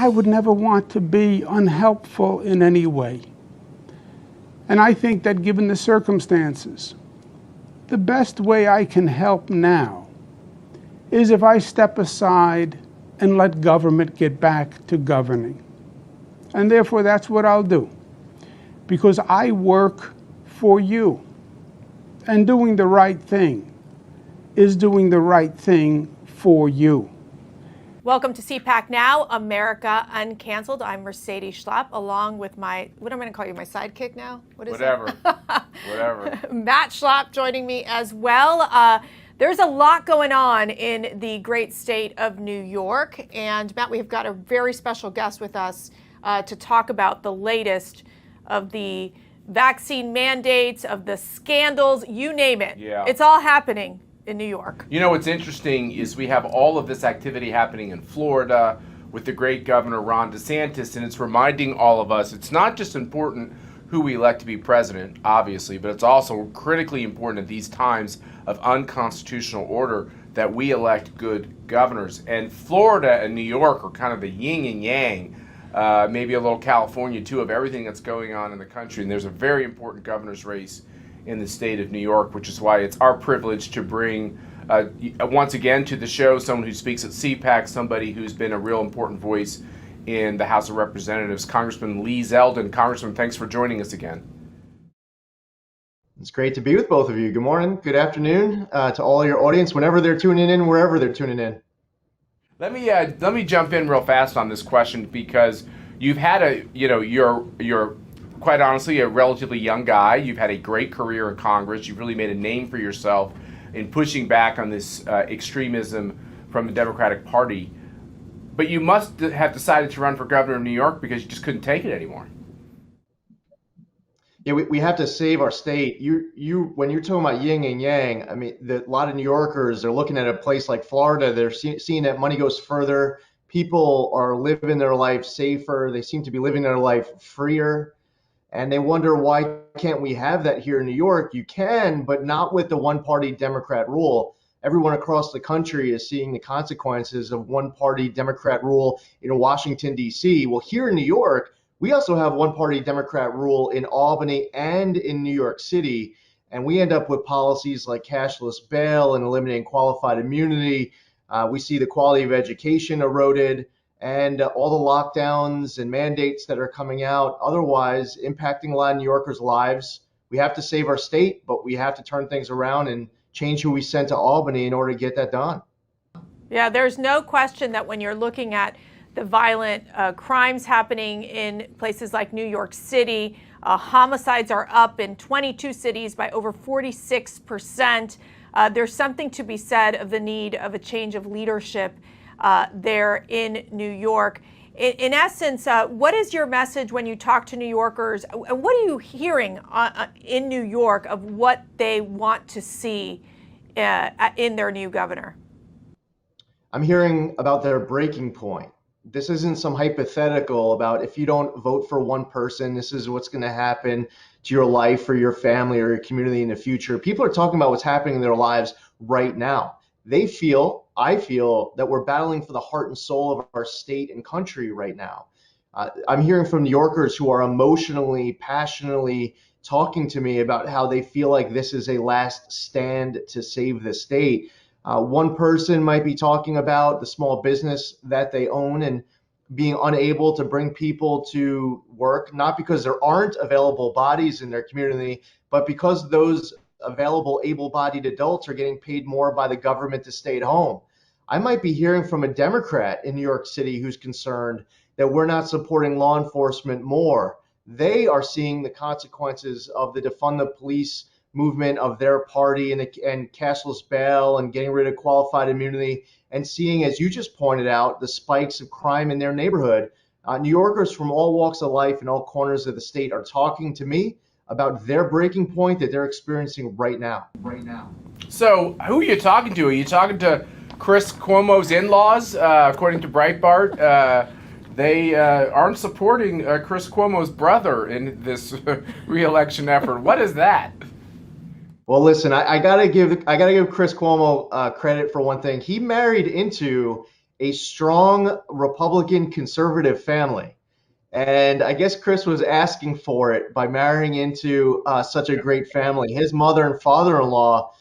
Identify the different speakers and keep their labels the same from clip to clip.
Speaker 1: I would never want to be unhelpful in any way. And I think that given the circumstances, the best way I can help now is if I step aside and let government get back to governing. And therefore, that's what I'll do. Because I work for you. And doing the right thing is doing the right thing for you.
Speaker 2: Welcome to CPAC Now, America Uncanceled. I'm Mercedes Schlapp, along with what am I going to call you, my sidekick now? What is
Speaker 3: Whatever.
Speaker 2: Matt Schlapp joining me as well. There's a lot going on in the great state of New York. And Matt, we've got a very special guest with us to talk about the latest of the vaccine mandates, of the scandals, you name it.
Speaker 3: Yeah.
Speaker 2: It's all happening in New York.
Speaker 3: You know what's interesting is we have all of this activity happening in Florida with the great Governor Ron DeSantis, and it's reminding all of us it's not just important who we elect to be president, obviously, but it's also critically important at these times of unconstitutional order that we elect good governors. And Florida and New York are kind of the yin and yang, maybe a little California too, of everything that's going on in the country. And there's a very important governor's race in the state of New York, which is why it's our privilege to bring once again to the show someone who speaks at CPAC, somebody who's been a real important voice in the House of Representatives, Congressman Lee Zeldin. Congressman, thanks for joining us again.
Speaker 4: It's great to be with both of you. Good morning, good afternoon to all your audience, whenever they're tuning in, wherever they're tuning in.
Speaker 3: Let me jump in real fast on this question, because you've had you're quite honestly a relatively young guy. You've had a great career in Congress. You've really made a name for yourself in pushing back on this extremism from the Democratic Party. But you must have decided to run for governor of New York because you just couldn't take it anymore.
Speaker 4: Yeah, we have to save our state. You when you're talking about yin and yang, I mean, a lot of New Yorkers are looking at a place like Florida. They're seeing that money goes further. People are living their life safer. They seem to be living their life freer. And they wonder, why can't we have that here in New York? You can, but not with the one-party Democrat rule. Everyone across the country is seeing the consequences of one-party Democrat rule in Washington, D.C. Well, here in New York, we also have one-party Democrat rule in Albany and in New York City. And we end up with policies like cashless bail and eliminating qualified immunity. We see the quality of education eroded, and all the lockdowns and mandates that are coming out, otherwise impacting a lot of New Yorkers' lives. We have to save our state, but we have to turn things around and change who we send to Albany in order to get that done.
Speaker 2: Yeah, there's no question that when you're looking at the violent crimes happening in places like New York City, homicides are up in 22 cities by over 46%. There's something to be said of the need of a change of leadership there in New York. In essence, what is your message when you talk to New Yorkers? And what are you hearing in New York of what they want to see in their new governor?
Speaker 4: I'm hearing about their breaking point. This isn't some hypothetical about if you don't vote for one person, this is what's going to happen to your life or your family or your community in the future. People are talking about what's happening in their lives right now. I feel that we're battling for the heart and soul of our state and country right now. I'm hearing from New Yorkers who are emotionally, passionately talking to me about how they feel like this is a last stand to save the state. One person might be talking about the small business that they own and being unable to bring people to work, not because there aren't available bodies in their community, but because those available able-bodied adults are getting paid more by the government to stay at home. I might be hearing from a Democrat in New York City who's concerned that we're not supporting law enforcement more. They are seeing the consequences of the defund the police movement of their party and cashless bail and getting rid of qualified immunity, and seeing, as you just pointed out, the spikes of crime in their neighborhood. New Yorkers from all walks of life and all corners of the state are talking to me about their breaking point that they're experiencing right now.
Speaker 3: So who are you talking to? Are you talking to Chris Cuomo's in-laws? According to Breitbart, they aren't supporting Chris Cuomo's brother in this re-election effort. What is that?
Speaker 4: Well, listen, I gotta give Chris Cuomo credit for one thing. He married into a strong Republican conservative family. And I guess Chris was asking for it by marrying into such a great family. His mother and father-in-law,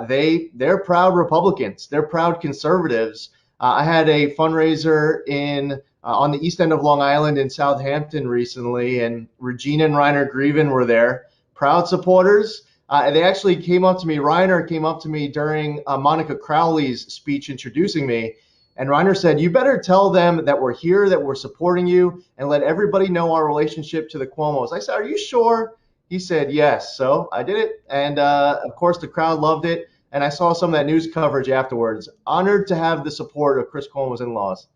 Speaker 4: they're proud Republicans. They're proud conservatives. I had a fundraiser on the east end of Long Island in Southampton recently, and Regina and Reiner Greven were there, proud supporters. They actually came up to me. Reiner came up to me during Monica Crowley's speech introducing me. And Reiner said, "You better tell them that we're here, that we're supporting you, and let everybody know our relationship to the Cuomos." I said, "Are you sure?" He said, "Yes." So I did it. And of course, the crowd loved it. And I saw some of that news coverage afterwards. Honored to have the support of Chris Cuomo's in-laws.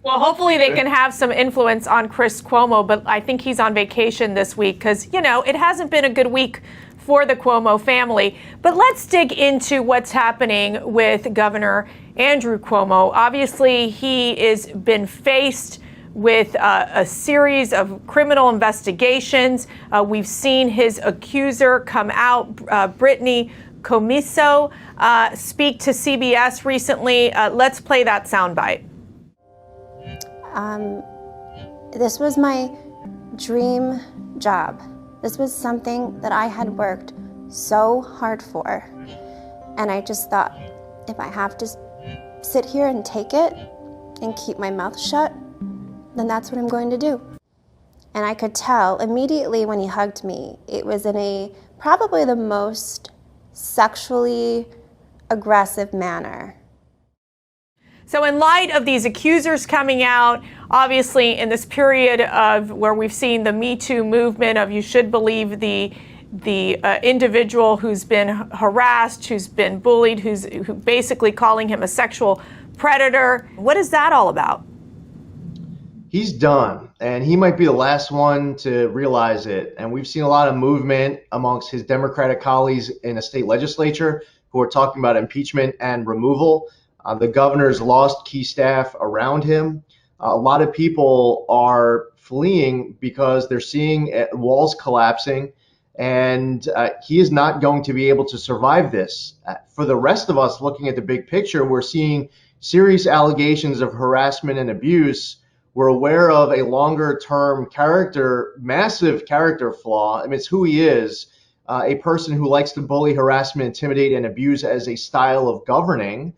Speaker 2: Well, hopefully they can have some influence on Chris Cuomo, but I think he's on vacation this week because, it hasn't been a good week for the Cuomo family. But let's dig into what's happening with Governor Andrew Cuomo. Obviously, he has been faced with a series of criminal investigations. We've seen his accuser come out, Brittany Commisso, speak to CBS recently. Let's play that soundbite.
Speaker 5: This was my dream job. This was something that I had worked so hard for. And I just thought, if I have to sit here and take it and keep my mouth shut, then that's what I'm going to do. And I could tell immediately when he hugged me, it was in probably the most sexually aggressive manner.
Speaker 2: So in light of these accusers coming out, obviously in this period of where we've seen the Me Too movement of you should believe the individual who's been harassed, who's been bullied, who basically calling him a sexual predator. What is that all about?
Speaker 4: He's done, and he might be the last one to realize it. And we've seen a lot of movement amongst his Democratic colleagues in the state legislature who are talking about impeachment and removal. The governor's lost key staff around him. A lot of people are fleeing because they're seeing walls collapsing, and he is not going to be able to survive this. For the rest of us looking at the big picture, we're seeing serious allegations of harassment and abuse. We're aware of a longer-term massive character flaw. I mean, it's who he is, a person who likes to bully, harassment, intimidate, and abuse as a style of governing.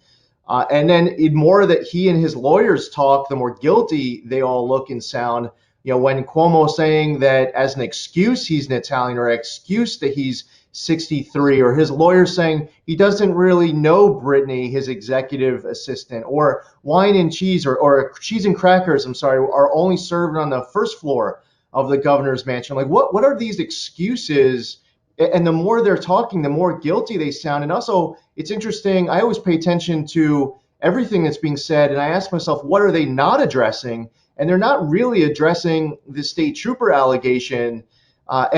Speaker 4: And then the more that he and his lawyers talk, the more guilty they all look and sound. When Cuomo saying that as an excuse he's an Italian, or an excuse that he's 63, or his lawyer saying he doesn't really know Brittany, his executive assistant, or wine and cheese or cheese and crackers, are only served on the first floor of the governor's mansion. Like, what are these excuses? And the more they're talking, the more guilty they sound. And also, it's interesting, I always pay attention to everything that's being said, and I ask myself, what are they not addressing? And they're not really addressing the state trooper allegation. I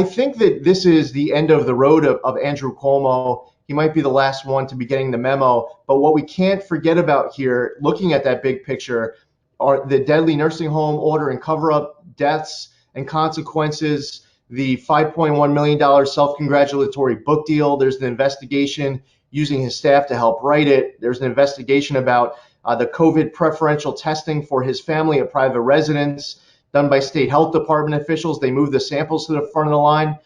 Speaker 4: think that this is the end of the road of Andrew Cuomo. He might be the last one to be getting the memo. But what we can't forget about here, looking at that big picture, are the deadly nursing home order and cover-up deaths and consequences, the $5.1 million self-congratulatory book deal. There's an investigation using his staff to help write it. There's an investigation about the COVID preferential testing for his family at private residence done by state health department officials. They moved the samples to the front of the line.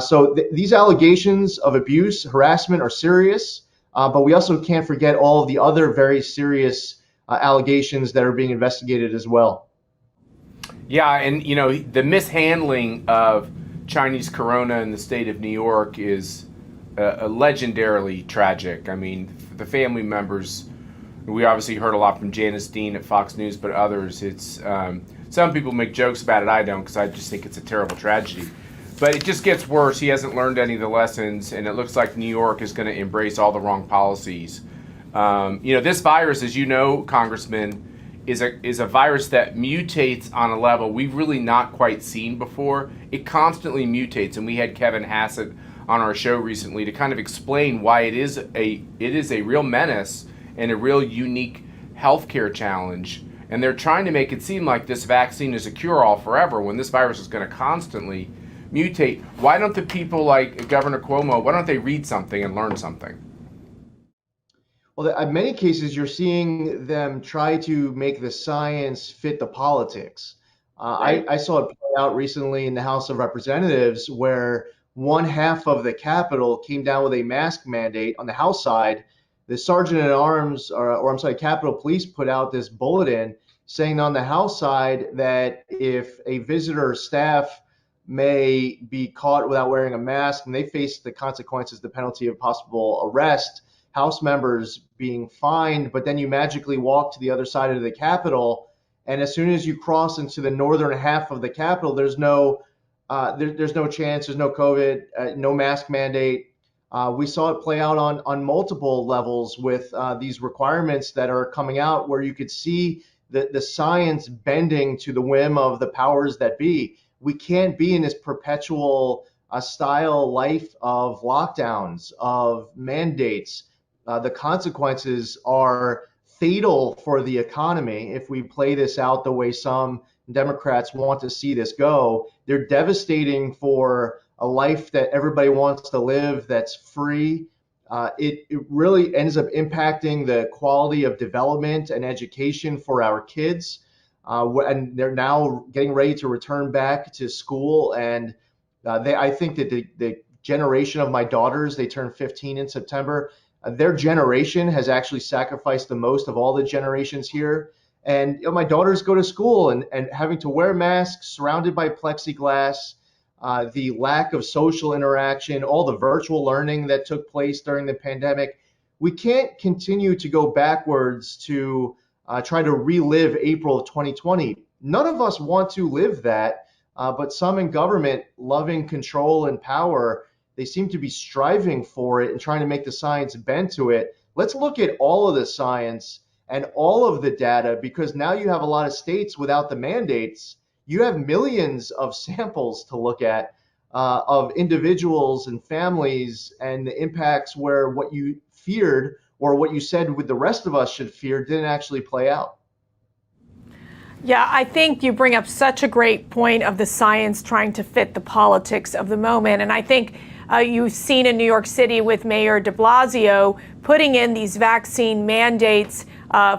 Speaker 4: So these allegations of abuse, harassment are serious, but we also can't forget all of the other very serious allegations that are being investigated as well.
Speaker 3: Yeah, and the mishandling of Chinese Corona in the state of New York is legendarily tragic. I mean, the family members, we obviously heard a lot from Janice Dean at Fox News, but others, it's some people make jokes about it. I don't, because I just think it's a terrible tragedy. But it just gets worse. He hasn't learned any of the lessons, and it looks like New York is going to embrace all the wrong policies. This virus, as you know, Congressman, is a virus that mutates on a level we've really not quite seen before. It constantly mutates, and we had Kevin Hassett on our show recently to kind of explain why it is a real menace and a real unique healthcare challenge. And they're trying to make it seem like this vaccine is a cure-all forever when this virus is going to constantly mutate. Why don't the people like Governor Cuomo, why don't they read something and learn something?
Speaker 4: Well, in many cases, you're seeing them try to make the science fit the politics. I saw it play out recently in the House of Representatives, where one half of the Capitol came down with a mask mandate on the House side. The Sergeant at Arms, or I'm sorry, Capitol Police put out this bulletin saying on the House side that if a visitor or staff may be caught without wearing a mask and they face the consequences, the penalty of possible arrest, House members being fined, but then you magically walk to the other side of the Capitol, and as soon as you cross into the northern half of the Capitol, there's no chance, there's no COVID, no mask mandate. We saw it play out on multiple levels with these requirements that are coming out, where you could see the science bending to the whim of the powers that be. We can't be in this perpetual style life of lockdowns, of mandates. The consequences are fatal for the economy if we play this out the way some Democrats want to see this go. They're devastating for a life that everybody wants to live that's free. It really ends up impacting the quality of development and education for our kids. And they're now getting ready to return back to school. And I think that the generation of my daughters, they turn 15 in September, their generation has actually sacrificed the most of all the generations here. And my daughters go to school and having to wear masks, surrounded by plexiglass, the lack of social interaction, all the virtual learning that took place during the pandemic. We can't continue to go backwards to try to relive April of 2020. None of us want to live that, but some in government, loving control and power, they seem to be striving for it and trying to make the science bend to it. Let's look at all of the science and all of the data, because now you have a lot of states without the mandates. You have millions of samples to look at of individuals and families, and the impacts where what you feared or what you said with the rest of us should fear didn't actually play out.
Speaker 2: Yeah, I think you bring up such a great point of the science trying to fit the politics of the moment. And I think you've seen in New York City with Mayor de Blasio putting in these vaccine mandates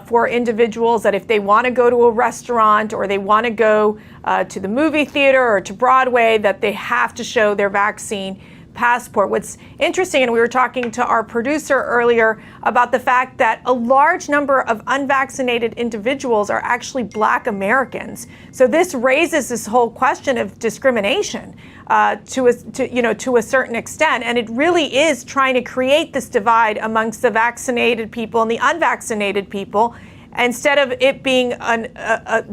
Speaker 2: for individuals that if they want to go to a restaurant or they want to go to the movie theater or to Broadway, that they have to show their vaccine passport. What's interesting, and we were talking to our producer earlier about the fact that a large number of unvaccinated individuals are actually Black Americans. So this raises this whole question of discrimination to a certain extent, and it really is trying to create this divide amongst the vaccinated people and the unvaccinated people, instead of it being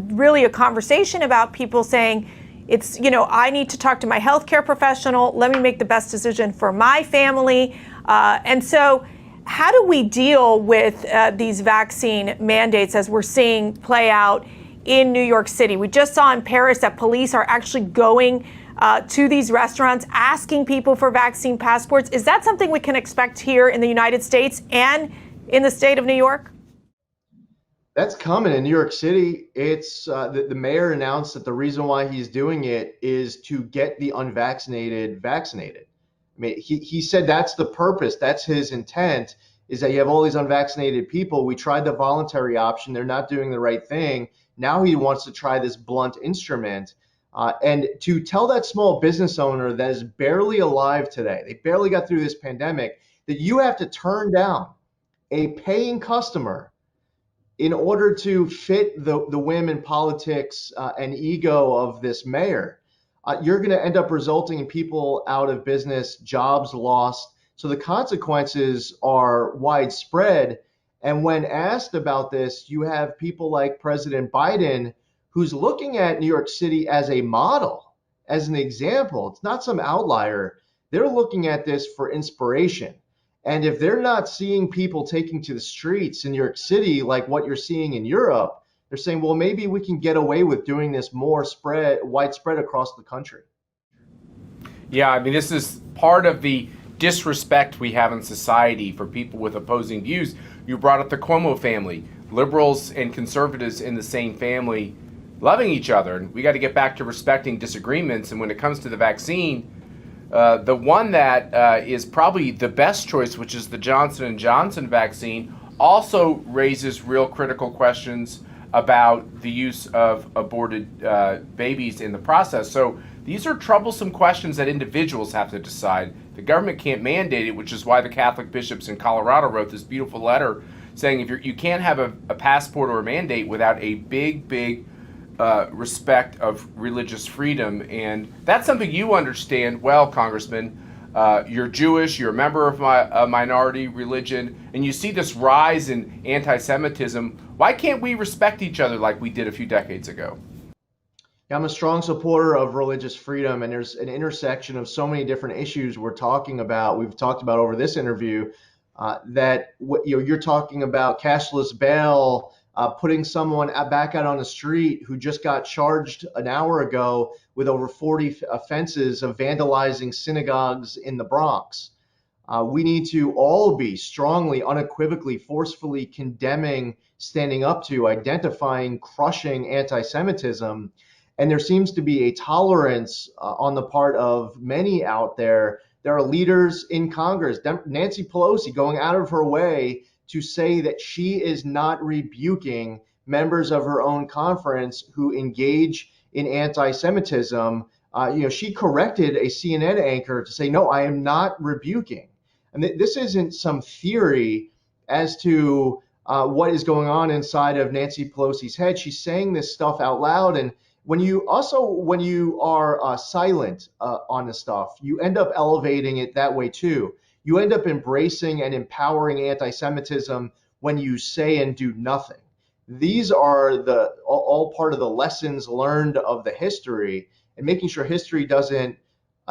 Speaker 2: really a conversation about people saying, it's, I need to talk to my healthcare professional. Let me make the best decision for my family. And so how do we deal with these vaccine mandates as we're seeing play out in New York City? We just saw in Paris that police are actually going to these restaurants, asking people for vaccine passports. Is that something we can expect here in the United States and in the state of New York?
Speaker 4: That's coming in New York City. It's the mayor announced that the reason why he's doing it is to get the unvaccinated vaccinated. I mean, he said that's the purpose. That's his intent, is that you have all these unvaccinated people. We tried the voluntary option. They're not doing the right thing. Now he wants to try this blunt instrument. And to tell that small business owner that is barely alive today, they barely got through this pandemic, that you have to turn down a paying customer in order to fit the whim and politics and ego of this mayor, you're going to end up resulting in people out of business, jobs lost. So the consequences are widespread. And when asked about this, you have people like President Biden, who's looking at New York City as a model, as an example. It's not some outlier. They're looking at this for inspiration. And if they're not seeing people taking to the streets in New York City like what you're seeing in Europe, they're saying, well, maybe we can get away with doing this more widespread across the country.
Speaker 3: Yeah, I mean, this is part of the disrespect we have in society for people with opposing views. You brought up the Cuomo family, liberals and conservatives in the same family loving each other. And we got to get back to respecting disagreements. And when it comes to the vaccine, the one that is probably the best choice, which is the Johnson & Johnson vaccine, also raises real critical questions about the use of aborted babies in the process. So these are troublesome questions that individuals have to decide. The government can't mandate it, which is why the Catholic bishops in Colorado wrote this beautiful letter saying you can't have a passport or a mandate without a big respect of religious freedom. And that's something you understand well, Congressman. You're Jewish, you're a member of a minority religion, and you see this rise in anti-Semitism. Why can't we respect each other like we did a few decades ago?
Speaker 4: Yeah, I'm a strong supporter of religious freedom, and there's an intersection of so many different issues we've talked about over this interview, that you're talking about cashless bail, putting someone back out on the street who just got charged an hour ago with over 40 offenses of vandalizing synagogues in the Bronx. We need to all be strongly, unequivocally, forcefully condemning, standing up to, identifying, crushing anti-Semitism. And there seems to be a tolerance on the part of many out there. There are leaders in Congress, Nancy Pelosi, going out of her way to say that she is not rebuking members of her own conference who engage in anti-Semitism. She corrected a CNN anchor to say, no, I am not rebuking. And this isn't some theory as to what is going on inside of Nancy Pelosi's head. She's saying this stuff out loud. And when you are silent on this stuff, you end up elevating it that way too. You end up embracing and empowering anti-Semitism when you say and do nothing. These are all part of the lessons learned of the history, and making sure history doesn't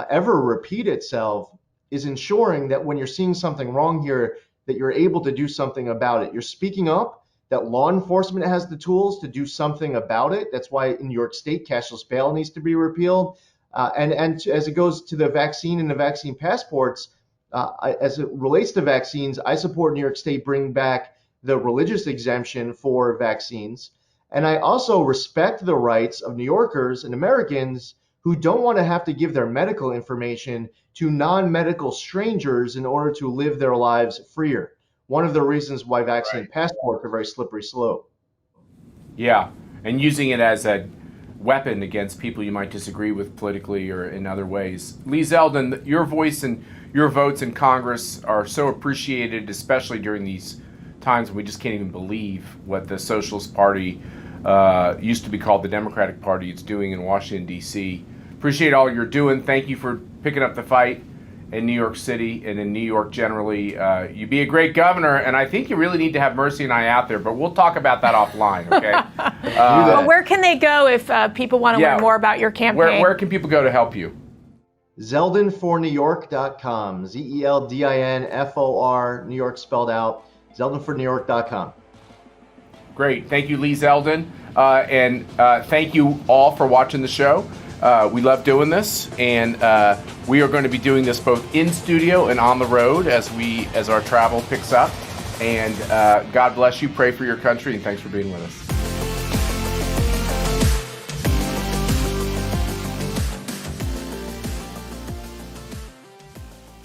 Speaker 4: ever repeat itself is ensuring that when you're seeing something wrong here, that you're able to do something about it. You're speaking up, that law enforcement has the tools to do something about it. That's why in New York State, cashless bail needs to be repealed. And as it goes to the vaccine and the vaccine passports, as it relates to vaccines, I support New York State bringing back the religious exemption for vaccines. And I also respect the rights of New Yorkers and Americans who don't want to have to give their medical information to non-medical strangers in order to live their lives freer. One of the reasons why vaccine passports are very slippery slope.
Speaker 3: Yeah, and using it as a weapon against people you might disagree with politically or in other ways. Lee Zeldin, your voice and your votes in Congress are so appreciated, especially during these times when we just can't even believe what the Socialist Party, used to be called the Democratic Party, is doing in Washington, D.C. Appreciate all you're doing. Thank you for picking up the fight in New York City and in New York generally. You be a great governor, and I think you really need to have Mercy and I out there, but we'll talk about that offline, okay?
Speaker 2: Well, where can they go if people want to learn more about your campaign?
Speaker 3: Where can people go to help you?
Speaker 4: ZeldinforNewYork.com, ZeldinFor, New York spelled out, ZeldinforNewYork.com.
Speaker 3: Great. Thank you, Lee Zeldin. And thank you all for watching the show. We love doing this, and we are going to be doing this both in studio and on the road as our travel picks up. And God bless you. Pray for your country, and thanks for being with us.